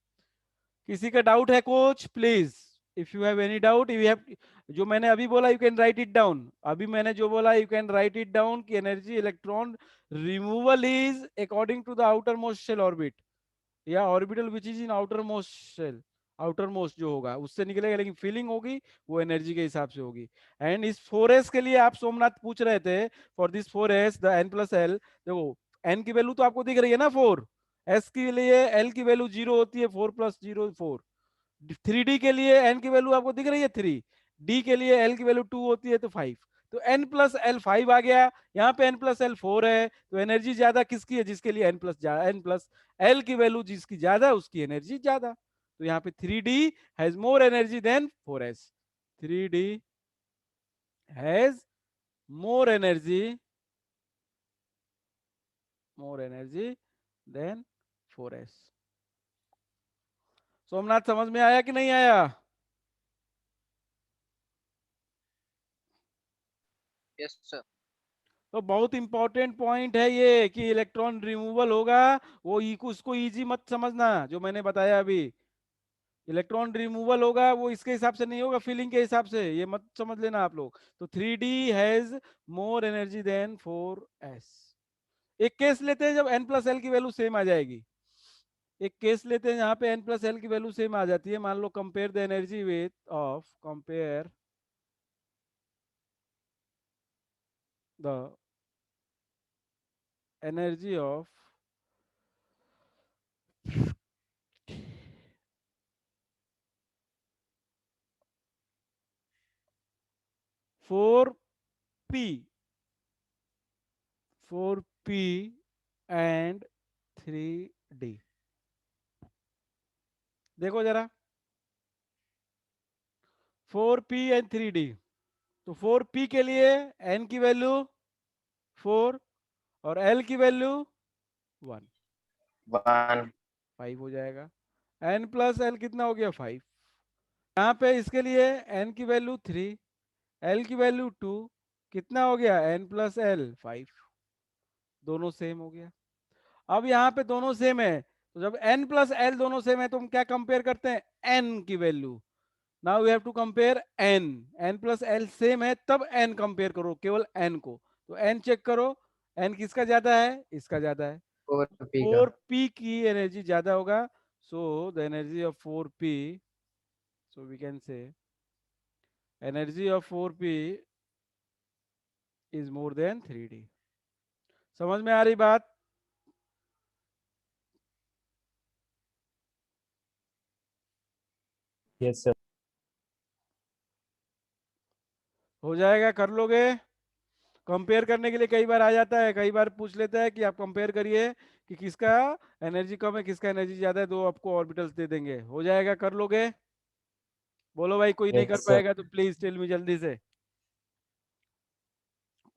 किसी का डाउट है कोच? Please if you have any doubt you have, जो मैंने अभी बोला you can write it down. अभी मैंने जो बोला you can write it down कि energy electron removal is according to the outermost shell orbit, या orbital which is in outermost shell, outermost जो होगा उससे निकलेगा, लेकिन फीलिंग होगी वो एनर्जी के हिसाब से होगी। एंड इस 4s के लिए आप सोमनाथ पूछ रहे थे, for this 4s the n plus L, देखो n की वैल्यू तो आपको दिख रही है ना 4, s के लिए l की वैल्यू 0 होती है, 4 प्लस 0 4। 3d के लिए n की वैल्यू आपको दिख रही है 3, डी के लिए एल की वैल्यू 2 होती है तो 5, तो n प्लस एल 5 आ गया, यहाँ पे n प्लस एल 4 है, तो एनर्जी ज्यादा किसकी है? जिसके लिए n प्लस एल की वैल्यू जिसकी ज्यादा है उसकी एनर्जी ज्यादा। तो यहाँ पे 3d has more energy than 4s, 3d has more energy than 4s। Somnath समझ में आया कि नहीं आया? Yes sir. तो बहुत इंपॉर्टेंट पॉइंट है ये कि इलेक्ट्रॉन रिमूवल होगा, वो उसको इजी मत समझना जो मैंने बताया अभी। इलेक्ट्रॉन रिमूवल होगा वो इसके हिसाब से नहीं होगा, फीलिंग के हिसाब से, ये मत समझ लेना आप लोग। तो 3d has more energy than 4s। एक केस लेते हैं जब n प्लस एल की वैल्यू सेम आ जाएगी, एक केस लेते हैं जहां पे n प्लस एल की वैल्यू सेम आ जाती है। मान लो compare the energy with compare the energy of 4p 4p and 3d। देखो जरा 4p एंड 3d, तो 4p के लिए n की वैल्यू 4 और l की वैल्यू 1, 1 5 हो जाएगा। n प्लस एल कितना हो गया? 5। यहाँ पे इसके लिए n की वैल्यू 3, l की वैल्यू 2, कितना हो गया? n प्लस एल 5, दोनों सेम हो गया। अब यहाँ पे दोनों सेम है, तो जब n प्लस एल दोनों सेम है तो हम क्या कंपेयर करते हैं? n की वैल्यू। Now we have to compare n plus L same है तब n कंपेयर करो, केवल n को। तो n चेक करो, n किसका ज्यादा है? इसका ज्यादा है। 4p का। 4p की एनर्जी ज्यादा होगा, so the energy of 4p, so we can say energy of 4p is more than 3d। समझ में आ रही बात? Yes sir. हो जाएगा, कर लोगे? कंपेयर करने के लिए कई बार आ जाता है, कई बार पूछ लेता है कि आप कंपेयर करिए कि किसका एनर्जी कम है किसका एनर्जी ज्यादा है, दो आपको ऑर्बिटल्स दे देंगे। हो जाएगा, कर लोगे? बोलो भाई, कोई नहीं कर यस सर। पाएगा तो प्लीज टेल मी जल्दी से।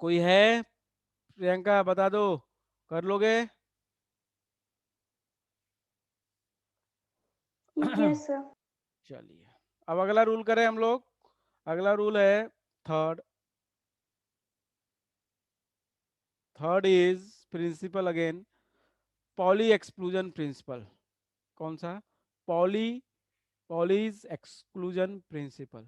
कोई है? प्रियंका बता दो, कर लोगे? Yes sir. चलिए, अब अगला रूल करें हम लोग। अगला रूल है third. Third is principle again, Pauli exclusion principle. कौन सा? Pauli's exclusion principle.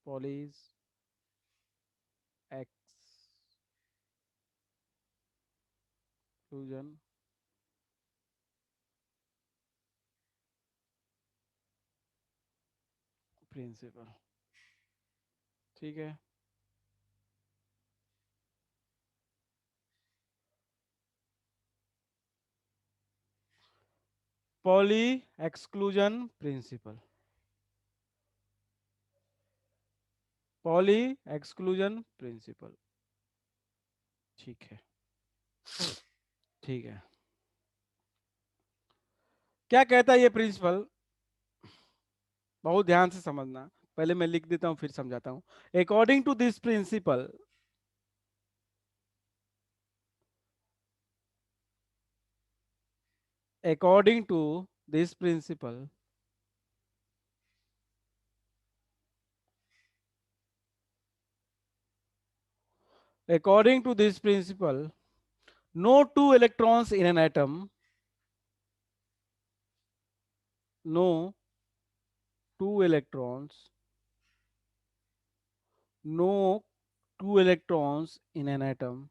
Pauli's exclusion principle. ठीक है, Pauli exclusion principle, Pauli exclusion principle. ठीक है, ठीक है। क्या कहता है ये प्रिंसिपल? बहुत ध्यान से समझना, पहले मैं लिख देता हूं फिर समझाता हूं। According to this principle, according to this principle, according to this principle, no two electrons in an atom, no two electrons, no two electrons in an atom,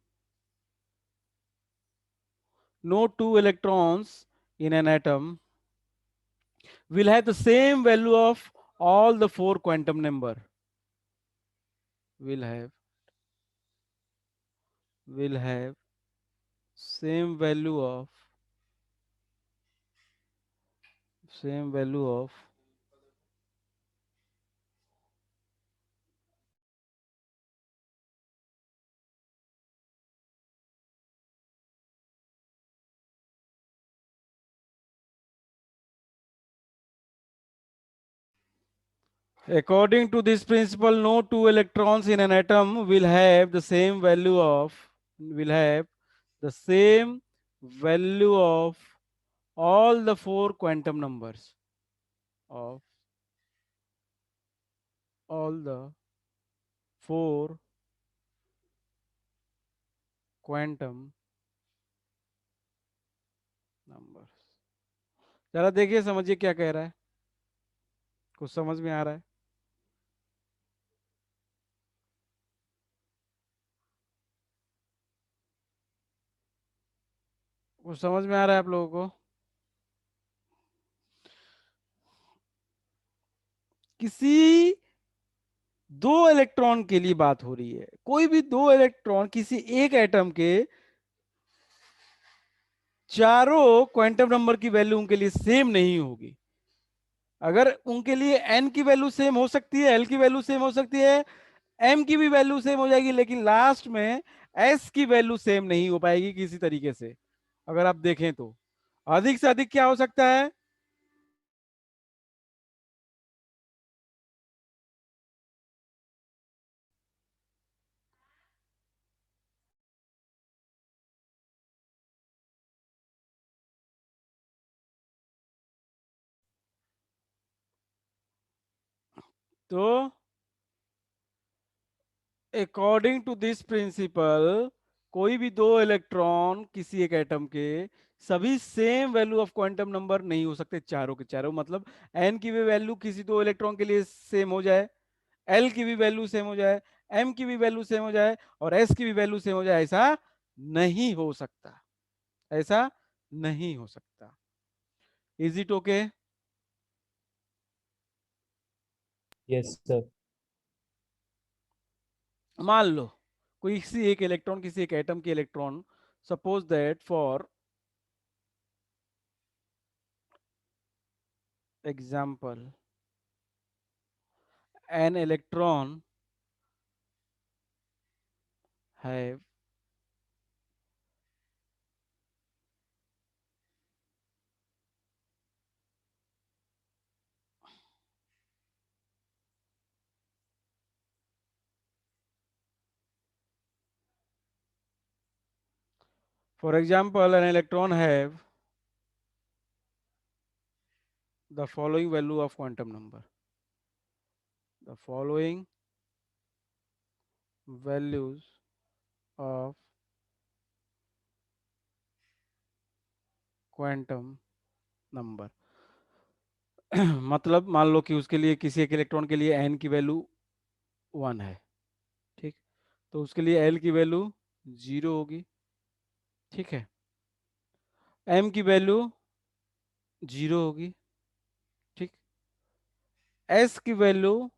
no two electrons in an atom will have the same value of all the four quantum number, will have same value of according to this principle, no two electrons in an atom will have the same value of all the four quantum numbers of all the four quantum numbers. जरा देखिए, समझिए क्या कह रहा है, कुछ समझ में आ रहा है? कुछ समझ में आ रहा है आप लोगों को? किसी दो इलेक्ट्रॉन के लिए बात हो रही है, कोई भी दो इलेक्ट्रॉन किसी एक एटम के चारों क्वांटम नंबर की वैल्यू उनके लिए सेम नहीं होगी। अगर उनके लिए n की वैल्यू सेम हो सकती है, l की वैल्यू सेम हो सकती है, m की भी वैल्यू सेम हो जाएगी, लेकिन लास्ट में s की वैल्यू सेम नहीं हो पाएगी किसी तरीके से। अगर आप देखें तो अधिक से अधिक क्या हो सकता है? तो अकॉर्डिंग टू दिस प्रिंसिपल, कोई भी दो इलेक्ट्रॉन किसी एक एटम के सभी same value of quantum number नहीं हो सकते, चारों के चारों। मतलब n की भी वैल्यू किसी दो इलेक्ट्रॉन के लिए सेम हो जाए, l की भी वैल्यू सेम हो जाए, m की भी वैल्यू सेम हो जाए और s की भी वैल्यू सेम हो जाए, ऐसा नहीं हो सकता, ऐसा नहीं हो सकता। Is it okay? Yes sir. मान लो कोई किसी एक इलेक्ट्रॉन, किसी एक एटम के electron, suppose that for example an electron have for example an electron have the following value of quantum number, the following values of quantum number। मतलब मान लो कि उसके लिए, किसी एक इलेक्ट्रॉन के लिए n की वैल्यू 1 है, ठीक, तो उसके लिए l की वैल्यू 0 होगी, ठीक है, m की वैल्यू 0 होगी, ठीक, s की वैल्यू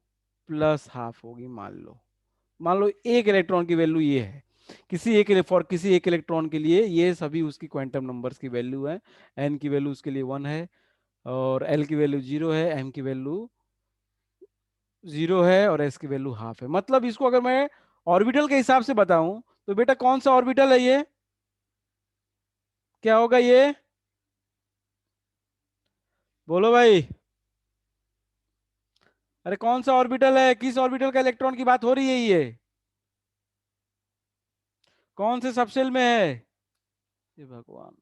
+½ होगी। मान लो एक इलेक्ट्रॉन की वैल्यू ये है, किसी एक इलेक्ट्रॉन के लिए ये सभी उसकी क्वांटम नंबर्स की वैल्यू है। n की वैल्यू उसके लिए 1 है और l की वैल्यू 0 है, m की वैल्यू 0 है और s की वैल्यू ½ है। मतलब इसको अगर मैं ऑर्बिटल के हिसाब से बताऊं तो बेटा कौन सा ऑर्बिटल है ये? क्या होगा ये? बोलो भाई, अरे कौन सा ऑर्बिटल है? किस ऑर्बिटल का इलेक्ट्रॉन की बात हो रही है? ये कौन से सबसेल में है? ये भगवान,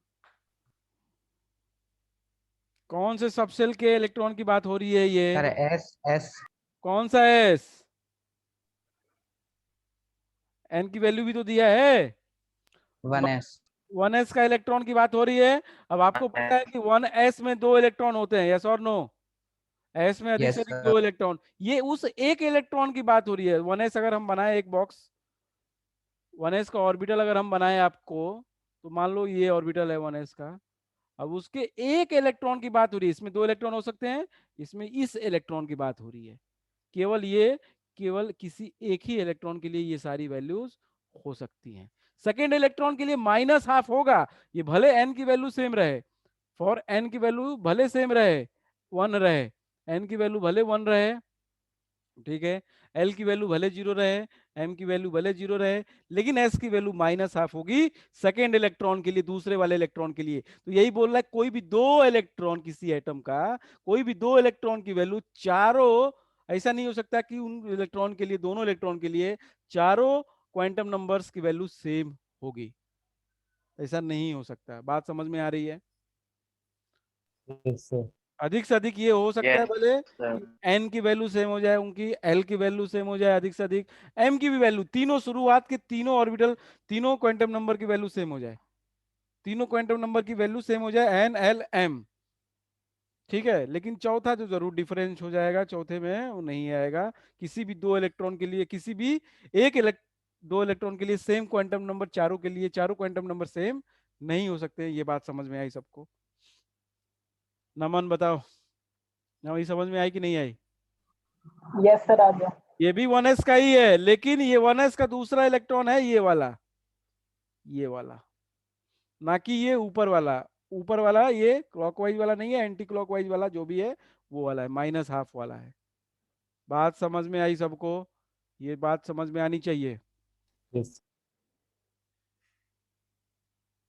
कौन से सबसेल के इलेक्ट्रॉन की बात हो रही है ये? सर एस कौन सा एस? एन की वैल्यू भी तो दिया है, 1s। 1s का इलेक्ट्रॉन की बात हो रही है। अब आपको पता है कि 1s में 2 इलेक्ट्रॉन होते हैं, यस और नो? एस में अधिक यस से अधिक सर। 2 इलेक्ट्रॉन, ये उस एक इलेक्ट्रॉन की बात हो रही है। 1s अगर हम बनाए एक बॉक्स, 1s का ऑर्बिटल अगर हम बनाए आपको, तो मान लो ये ऑर्बिटल है 1s का, अब उसके एक इलेक्ट्रॉन की बात हो रही है। इसमें 2 इलेक्ट्रॉन हो सकते हैं, इसमें इस इलेक्ट्रॉन की बात हो रही है। केवल किसी एक ही इलेक्ट्रॉन के लिए ये सारी वैल्यूज हो सकती हैं। सेकेंड इलेक्ट्रॉन के लिए माइनस हाफ होगा, ये भले n की वैल्यू सेम रहे, फॉर n की वैल्यू भले सेम रहे, 1 रहे, n की वैल्यू भले 1 रहे, ठीक है, L की वैल्यू भले 0 रहे, M की वैल्यू भले 0 रहे, लेकिन S की वैल्यू माइनस हाफ होगी सेकेंड इलेक्ट्रॉन के लिए, दूसरे वाले इलेक्ट्रॉन के लिए। तो यही बोल रहा है कोई भी दो इलेक्ट्रॉन किसी एटम का, कोई भी दो इलेक्ट्रॉन की वैल्यू चारों, ऐसा नहीं हो सकता कि उन इलेक्ट्रॉन के लिए, दोनों इलेक्ट्रॉन के लिए चारों क्वांटम नंबर्स की वैल्यू सेम होगी, ऐसा नहीं हो सकता। बात समझ में आ रही है? Yes sir. अधिक से अधिक ये हो सकता है Yes, भले sir. एन की वैल्यू सेम हो जाए, उनकी एल की वैल्यू सेम हो जाए, अधिक से अधिक एम की भी वैल्यू, तीनों शुरुआत के तीनों ऑर्बिटल, तीनों क्वांटम नंबर की वैल्यू सेम हो जाए, तीनों क्वांटम नंबर की वैल्यू सेम हो जाए, एन एल एम, ठीक है। लेकिन चौथा जो जरूर डिफरेंस हो जाएगा, चौथे में वो नहीं आएगा, किसी भी दो इलेक्ट्रॉन के लिए, किसी भी एक दो इलेक्ट्रॉन के लिए सेम क्वांटम नंबर, चारों के लिए चारों क्वांटम नंबर सेम नहीं हो सकते। ये बात समझ में आई सबको? नमन बताओ, ना समझ में आई कि नहीं आई? यस सर, आ गया। ये भी 1s का ही है, लेकिन ये 1s का दूसरा इलेक्ट्रॉन है ये वाला, ये वाला, ना कि ये ऊपर वाला। ऊपर वाला ये क्लॉकवाइज वाला नहीं है, एंटी क्लॉकवाइज वाला जो भी है वो वाला है, माइनस हाफ वाला है। बात समझ में आई सबको? ये बात समझ में आनी चाहिए, यस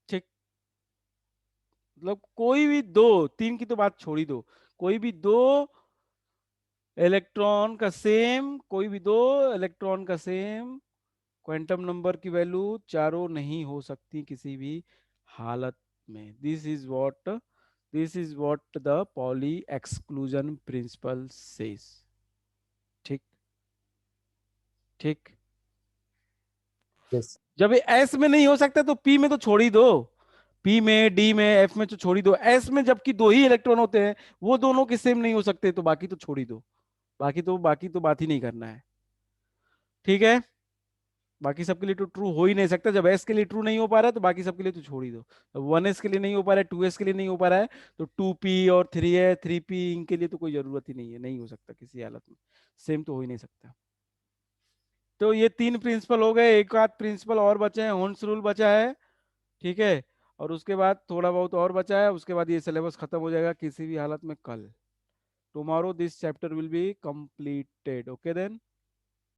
ठीक। मतलब कोई भी दो, तीन की तो बात छोड़ ही दो, कोई भी दो इलेक्ट्रॉन का सेम, कोई भी दो इलेक्ट्रॉन का सेम क्वांटम नंबर की वैल्यू चारों नहीं हो सकती किसी भी हालत में। This is what the poly exclusion principal says, ठीक ठीक। यस जब एस में नहीं हो सकता तो पी में तो छोड़ ही दो, पी में, डी में, एफ में तो छोड़ ही दो। एस में जबकि दो ही इलेक्ट्रॉन होते हैं, वो दोनों के सेम नहीं हो सकते, तो बाकी तो छोड़ ही दो, बाकी तो बात ही नहीं करना है, ठीक है। बाकी सबके लिए तो ट्रू हो ही नहीं सकता, जब एस के लिए ट्रू नहीं हो पा रहा है तो बाकी सबके लिए तो छोड़ ही दो। 1s के लिए नहीं हो पा रहा है, 2s के लिए नहीं हो पा रहा है, तो 2p और 3 है, 3p इनके लिए तो कोई जरूरत ही नहीं है, नहीं हो सकता किसी हालत में, सेम तो हो ही नहीं सकता। तो ये तीन प्रिंसिपल हो गए, एक आध प्रिंसिपल और बचे हैं, होन्स रूल बचा है, ठीक है, और उसके बाद थोड़ा बहुत और बचा है, उसके बाद ये सिलेबस खत्म हो जाएगा किसी भी हालत में कल। Tomorrow this chapter will be completed, okay then.